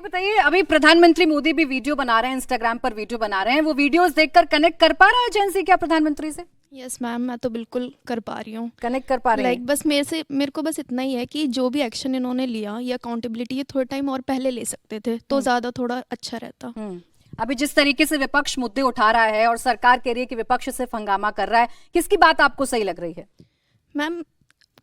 ये बताइए, अभी प्रधानमंत्री मोदी भी वीडियो बना रहे हैं, इंस्टाग्राम पर वीडियो बना रहे हैं, वो वीडियोस देखकर कनेक्ट कर पा रहा है जेंजी क्या प्रधानमंत्री से? यस मैम, मैं तो बिल्कुल कर पा रही हूँ, कनेक्ट कर पा रहे हैं। बस मेरे को बस इतना ही है कि जो भी एक्शन इन्होंने लिया या अकाउंटेबिलिटी ये थोड़ा टाइम और पहले ले सकते थे तो ज़्यादा थोड़ा अच्छा रहता। अभी जिस तरीके से विपक्ष मुद्दे उठा रहा है और सरकार कह रही है कि विपक्ष से हंगामा कर रहा है, किसकी बात आपको सही लग रही है? मैम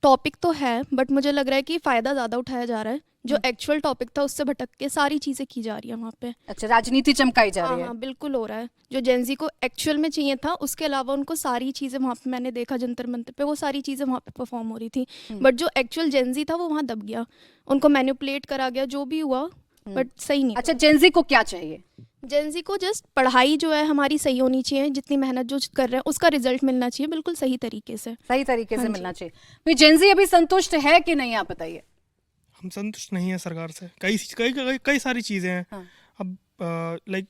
टॉपिक तो है बट मुझे लग रहा है कि फ़ायदा ज़्यादा उठाया जा रहा है, जो एक्चुअल टॉपिक था उससे भटक के सारी चीज़ें की जा रही है वहाँ पे। अच्छा, राजनीति चमकाई जा रही है। हाँ बिल्कुल हो रहा है, जो जेंजी को एक्चुअल में चाहिए था उसके अलावा उनको सारी चीज़ें वहाँ पे मैंने देखा जंतर मंतर पे, वो सारी चीज़ें वहाँ पे परफॉर्म हो रही थी बट जो एक्चुअल जेंजी था वो वहाँ दब गया, उनको मैनिपुलेट करा गया, जो भी हुआ बट सही नहीं। अच्छा, जेंजी को क्या चाहिए? जेंजी को जस्ट पढ़ाई जो है हमारी सही होनी चाहिए, जितनी मेहनत जो कर रहे हैं उसका रिजल्ट मिलना चाहिए बिल्कुल सही तरीके से, सही तरीके से मिलना चाहिए। तो जेंजी अभी संतुष्ट है कि नहीं, आप बताइए। हम संतुष्ट नहीं है सरकार से, कई सारी चीज़ें हैं। हाँ। अब लाइक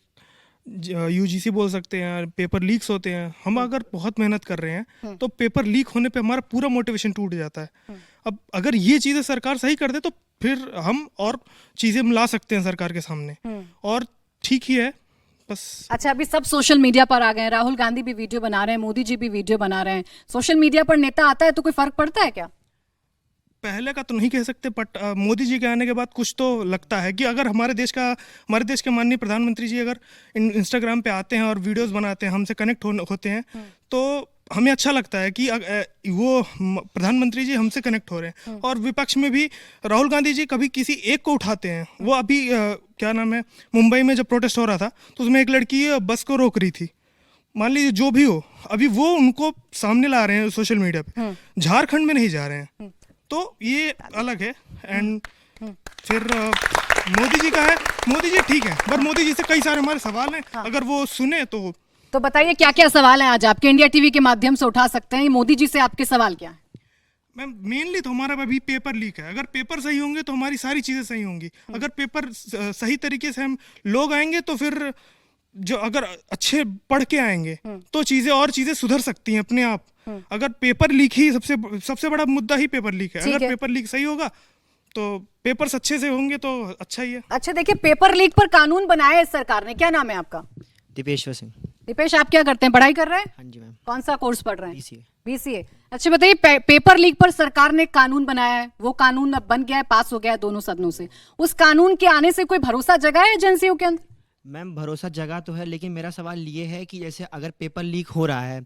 यूजीसी बोल सकते हैं, पेपर लीक्स होते हैं, हम अगर बहुत मेहनत कर रहे हैं तो पेपर लीक होने पे हमारा पूरा मोटिवेशन टूट जाता है। अब अगर ये चीज़ें सरकार सही कर दे तो फिर हम और चीज़ें ला सकते हैं सरकार के सामने, और ठीक ही है बस। अच्छा, अभी सब सोशल मीडिया पर आ गए हैं, राहुल गांधी भी वीडियो बना रहे हैं, मोदी जी भी वीडियो बना रहे हैं, सोशल मीडिया पर नेता आता है तो कोई फर्क पड़ता है क्या? पहले का तो नहीं कह सकते बट मोदी जी के आने के बाद कुछ तो लगता है कि अगर हमारे देश के माननीय प्रधानमंत्री जी अगर इंस्टाग्राम पे आते हैं और वीडियोस बनाते हैं, हमसे कनेक्ट होते हैं, तो हमें अच्छा लगता है कि वो प्रधानमंत्री जी हमसे कनेक्ट हो रहे हैं। और विपक्ष में भी राहुल गांधी जी कभी किसी एक को उठाते हैं। वो अभी क्या नाम है, मुंबई में जब प्रोटेस्ट हो रहा था तो उसमें एक लड़की बस को रोक रही थी, मान लीजिए जो भी हो, अभी वो उनको सामने ला रहे हैं सोशल मीडिया पे, झारखंड में नहीं जा रहे हैं, तो ये अलग है। एंड फिर मोदी जी का है, मोदी जी ठीक है बट मोदी जी से कई सारे हमारे सवाल हैं, अगर वो सुने तो बताइए क्या क्या सवाल हैं आज आपके इंडिया टीवी के माध्यम से उठा सकते हैं। मोदी जी से आपके सवाल क्या है? मैम मेनली तो हमारा अभी पेपर लीक है, अगर पेपर सही होंगे तो हमारी सारी चीज़ें सही होंगी। अगर पेपर सही तरीके से हम लोग आएंगे तो फिर जो अगर अच्छे पढ़ के आएंगे तो चीज़ें सुधर सकती हैं अपने आप। अगर पेपर लीक ही सबसे बड़ा मुद्दा ही पेपर लीक है, अगर पेपर लीक सही होगा तो पेपर्स अच्छे से होंगे तो अच्छा ही है। अच्छा देखिए, पेपर लीक पर कानून बनाया है सरकार ने, क्या नाम है आपका? दीपेश्वर सिंह। दीपेश, आप क्या करते हैं, पढ़ाई कर रहे हैं? हाँ जी मैम। कौन सा कोर्स पढ़ रहे हैं? बीसीए। बीसीए। अच्छा बताइए, पेपर लीक पर सरकार ने कानून बनाया है, वो कानून अब बन गया है, पास हो गया है दोनों सदनों से, उस कानून के आने से कोई भरोसा जगा है एजेंसियों के अंदर? मैम भरोसा जगह तो है, लेकिन मेरा सवाल ये है कि जैसे अगर पेपर लीक हो रहा है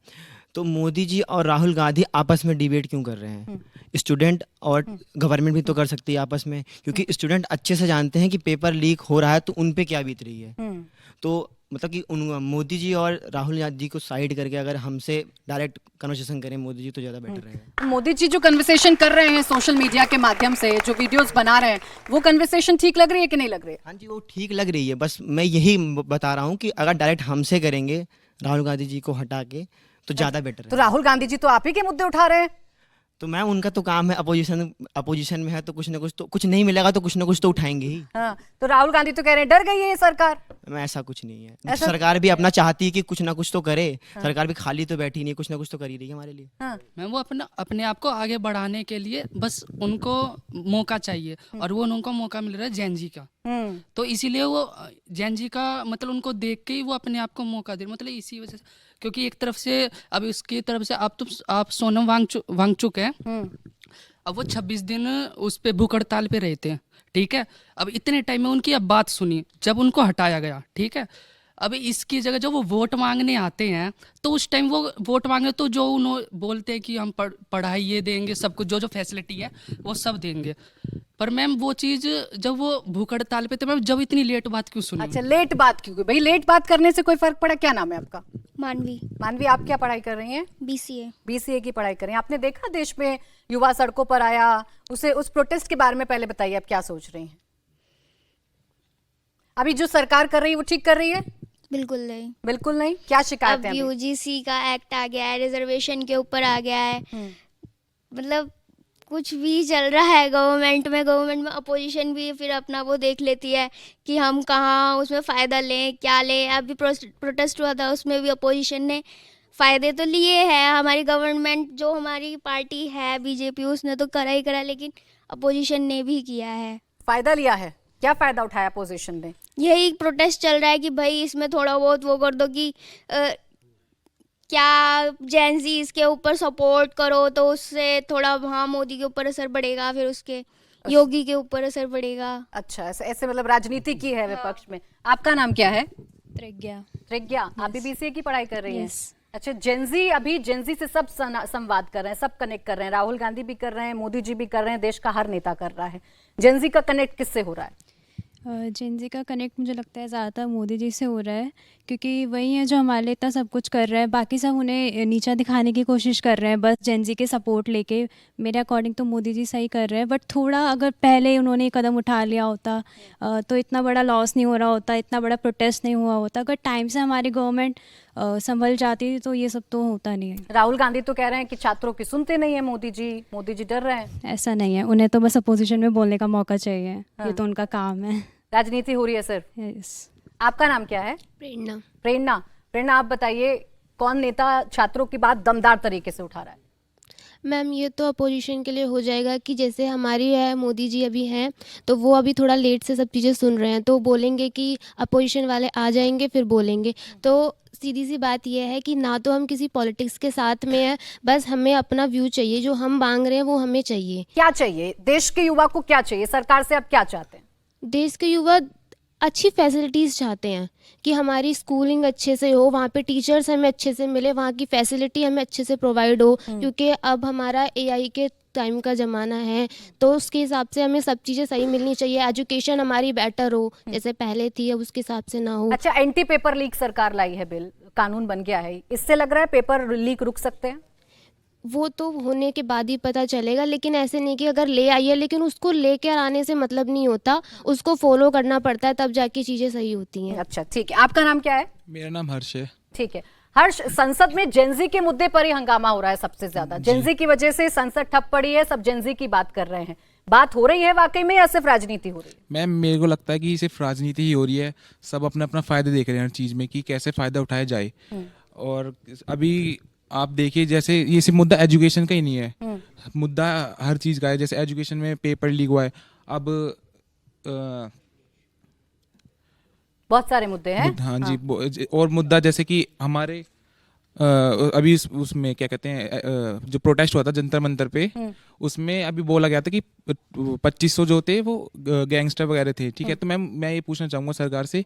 तो मोदी जी और राहुल गांधी आपस में डिबेट क्यों कर रहे हैं? स्टूडेंट और गवर्नमेंट भी तो कर सकती है आपस में, क्योंकि स्टूडेंट अच्छे से जानते हैं कि पेपर लीक हो रहा है तो उन पे क्या बीत रही है। तो मतलब कि मोदी जी और राहुल गांधी जी को साइड करके अगर हमसे डायरेक्ट कन्वर्सेशन करें मोदी जी तो ज़्यादा बेटर रहेगा। मोदी जी जो कन्वर्सेशन कर रहे हैं सोशल मीडिया के माध्यम से, जो वीडियोस बना रहे हैं, वो कन्वर्सेशन ठीक लग रही है कि नहीं लग रही है? हाँ जी, वो ठीक लग रही है, बस मैं यही बता रहा हूँ कि अगर डायरेक्ट हमसे करेंगे राहुल गांधी जी को हटा के तो ज़्यादा बेटर है। तो राहुल गांधी जी तो आप ही के मुद्दे उठा रहे हैं। तो मैम उनका तो काम है, अपोजिशन में है तो कुछ नहीं मिलेगा तो कुछ ना कुछ तो उठाएंगे ही। हाँ, तो राहुल गांधी तो कह रहे हैं डर गई है ये सरकार। मैम ऐसा कुछ नहीं है, सरकार भी अपना चाहती है कि कुछ ना कुछ तो करे। सरकार भी खाली तो बैठी नहीं, कुछ ना कुछ तो कर ही रही है हमारे लिए। मैम वो अपने आप को आगे बढ़ाने के लिए बस उनको मौका चाहिए, और वो उनको मौका मिल रहा है जेंजी का, तो इसीलिए वो जेंजी का मतलब उनको देख के ही वो अपने आप को मौका दे, मतलब इसी वजह से, क्योंकि एक तरफ से अब उसकी तरफ से आप सोनम वांगचुक है, अब वो 26 दिन उस पे भूख हड़ताल पे रहते हैं, ठीक है। अब इतने टाइम में उनकी अब बात सुनी, जब उनको हटाया गया, ठीक है। अब इसकी जगह जब वो वोट मांगने आते हैं तो उस टाइम वो वोट मांगे तो जो उन्होंने बोलते हैं कि हम पढ़ाई ये देंगे, सब कुछ जो फैसिलिटी है वो सब देंगे, पर मैम वो चीज़ जब वो भूख हड़ताल पे थे, मैम जब इतनी लेट बात क्यों सुनी? अच्छा, लेट बात क्यों? भाई लेट बात करने से कोई फर्क पड़ा? क्या नाम है आपका? मानवी। मानवी, आप क्या पढ़ाई कर रही हैं? बीसीए। बीसीए की पढ़ाई कर रही हैं। आपने देखा देश में युवा सड़कों पर आया, उस प्रोटेस्ट के बारे में पहले बताइए, आप क्या सोच रही हैं? अभी जो सरकार कर रही है वो ठीक कर रही है? बिल्कुल नहीं। बिल्कुल नहीं? क्या शिकायत है? अब यूजीसी का एक्ट आ गया है, रिजर्वेशन के ऊपर आ गया है, मतलब कुछ भी चल रहा है गवर्नमेंट में अपोजिशन भी फिर अपना वो देख लेती है कि हम कहाँ उसमें फ़ायदा लें, क्या लें। अभी प्रोटेस्ट हुआ था, उसमें भी अपोजिशन ने फ़ायदे तो लिए हैं, हमारी गवर्नमेंट जो हमारी पार्टी है बीजेपी उसने तो करा ही करा, लेकिन अपोजिशन ने भी किया है। फायदा लिया है? क्या फायदा उठाया अपोजिशन ने? यही प्रोटेस्ट चल रहा है कि भाई इसमें थोड़ा बहुत वो कर दो कि क्या जेंजी इसके ऊपर सपोर्ट करो तो उससे थोड़ा हाँ मोदी के ऊपर असर पड़ेगा, फिर उसके योगी के ऊपर असर पड़ेगा। अच्छा, ऐसे ऐसे मतलब राजनीति की है विपक्ष में। आपका नाम क्या है? प्रज्ञा। प्रज्ञा, आप भी बीसीए की पढ़ाई कर रही हैं? Yes. अच्छा, जेंजी अभी जेंजी से सब संवाद कर रहे हैं, सब कनेक्ट कर रहे हैं, राहुल गांधी भी कर रहे हैं, मोदी जी भी कर रहे हैं, देश का हर नेता कर रहा है। जेंजी का कनेक्ट किससे हो रहा है? जेन का कनेक्ट मुझे लगता है ज़्यादातर मोदी जी से हो रहा है, क्योंकि वही है जो हमारे लिए इतना सब कुछ कर रहे हैं। बाकी सब उन्हें नीचा दिखाने की कोशिश कर रहे हैं बस जेन के सपोर्ट लेके। मेरे अकॉर्डिंग तो मोदी जी सही कर रहे हैं, बट थोड़ा अगर पहले उन्होंने कदम उठा लिया होता तो इतना बड़ा लॉस नहीं हो रहा होता, इतना बड़ा प्रोटेस्ट नहीं हुआ होता। अगर टाइम से हमारी गवर्नमेंट संभल जाती तो ये सब तो होता नहीं है। राहुल गांधी तो कह रहे हैं कि छात्रों की सुनते नहीं है मोदी जी डर रहे हैं। ऐसा नहीं है, उन्हें तो बस अपोजिशन में बोलने का मौका चाहिए। ये तो उनका काम है। राजनीति हो रही है सिर्फ। यस। आपका नाम क्या है? प्रेरणा। प्रेरणा, आप बताइए कौन नेता छात्रों की बात दमदार तरीके से उठा रहा है? मैम ये तो अपोजिशन के लिए हो जाएगा कि जैसे हमारी है मोदी जी अभी हैं तो वो अभी थोड़ा लेट से सब चीज़ें सुन रहे हैं, तो बोलेंगे कि अपोजिशन वाले आ जाएंगे फिर बोलेंगे। तो सीधी सी बात यह है कि ना तो हम किसी पॉलिटिक्स के साथ में है, बस हमें अपना व्यू चाहिए, जो हम मांग रहे हैं वो हमें चाहिए। क्या चाहिए देश के युवा को? क्या चाहिए सरकार से? आप क्या चाहते हैं? देश के युवा अच्छी फैसिलिटीज़ चाहते हैं कि हमारी स्कूलिंग अच्छे से हो, वहाँ पे टीचर्स हमें अच्छे से मिले, वहाँ की फैसिलिटी हमें अच्छे से प्रोवाइड हो, क्योंकि अब हमारा एआई के टाइम का ज़माना है, तो उसके हिसाब से हमें सब चीज़ें सही मिलनी चाहिए। एजुकेशन हमारी बेटर हो, जैसे पहले थी अब उसके हिसाब से ना हो। अच्छा, एंटी पेपर लीक सरकार लाई है, बिल कानून बन गया है, इससे लग रहा है पेपर लीक रुक सकते हैं? वो तो होने के बाद ही पता चलेगा, लेकिन ऐसे नहीं कि अगर ले आई है, लेकिन उसको लेकर आने से मतलब नहीं होता, उसको फॉलो करना पड़ता है, तब जाके चीज़ें सही होती हैं। अच्छा, ठीक है। आपका नाम क्या है? मेरा नाम हर्ष है। ठीक है हर्ष, संसद में जेंजी के मुद्दे पर ही हंगामा हो रहा है सबसे ज्यादा। जेंजी की वजह से संसद ठप पड़ी है, सब जेंजी की बात कर रहे हैं। बात हो रही है वाकई में या सिर्फ राजनीति हो रही है? मैम मेरे को लगता है कि सिर्फ राजनीति ही हो रही है, सब अपना अपना फायदा देख रहे हैं हर चीज़ में कि कैसे फायदा उठाया जाए। और अभी आप देखिए जैसे ये सिर्फ मुद्दा एजुकेशन का ही नहीं है, मुद्दा हर चीज़ का है। जैसे एजुकेशन में पेपर लीक हुआ है, अब बहुत सारे मुद्दे हैं। हाँ जी। और मुद्दा जैसे कि हमारे अभी उसमें क्या कहते हैं, जो प्रोटेस्ट हुआ था जंतर मंतर पे, उसमें अभी बोला गया था कि 2500 जो थे वो गैंगस्टर वगैरह थे। ठीक है, तो मैं ये पूछना चाहूँगा सरकार से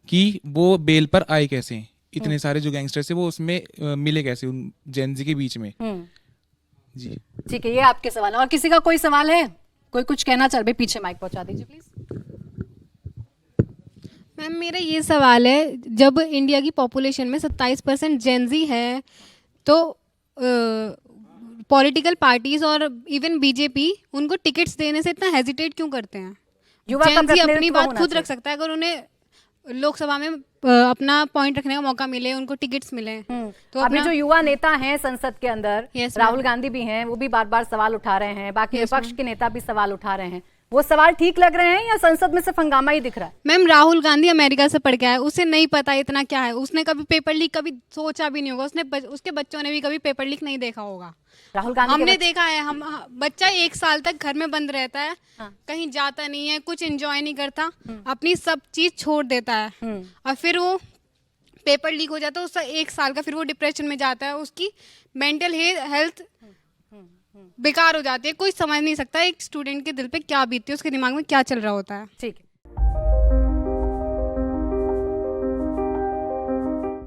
कि वो बेल पर आए कैसे? इतने सारे जो गैंगस्टर थे वो उसमें मिले कैसे उन जेंजी के बीच में? जी ठीक है, ये आपके सवाल। और किसी का कोई सवाल है? कोई कुछ कहना चाह रहे? पीछे माइक पहुंचा दीजिए प्लीज। मैम मेरा ये सवाल है, जब इंडिया की पॉपुलेशन में 27% जेंजी है, तो पॉलिटिकल पार्टीज और इवन बीजेपी उनको टिकट्स देने से इतना हेजिटेट क्यों करते हैं? युवा का जेंजी प्रतिनिधित्व अपनी बात होना खुद चाहिए। रख सकता है, अगर उन्हें लोकसभा में अपना पॉइंट रखने का मौका मिले, उनको टिकट्स मिले तो अभी अपना जो युवा नेता हैं संसद के अंदर, Yes, राहुल गांधी भी हैं, वो भी बार बार सवाल उठा रहे हैं, बाकी विपक्ष के नेता भी सवाल उठा रहे हैं। वो सवाल ठीक लग रहे हैं या संसद में सिर्फ हंगामा ही दिख रहा है? मैम राहुल गांधी अमेरिका से पढ़ के आया, उसे नहीं पता इतना क्या है, उसने कभी पेपर लीक कभी सोचा भी नहीं होगा, उसके बच्चों ने भी कभी पेपर लीक नहीं देखा होगा। राहुल गांधी हमने देखा है, बच्चा 1 साल तक घर में बंद रहता है, हाँ। कहीं जाता नहीं है, कुछ एंजॉय नहीं करता, अपनी सब चीज छोड़ देता है, और फिर वो पेपर लीक हो जाता है, उसका 1 साल का फिर वो डिप्रेशन में जाता है, उसकी मेंटल हेल्थ बेकार हो जाती है। कोई समझ नहीं सकता एक स्टूडेंट के दिल पे क्या बीतती है, उसके दिमाग में क्या चल रहा होता है। ठीक है।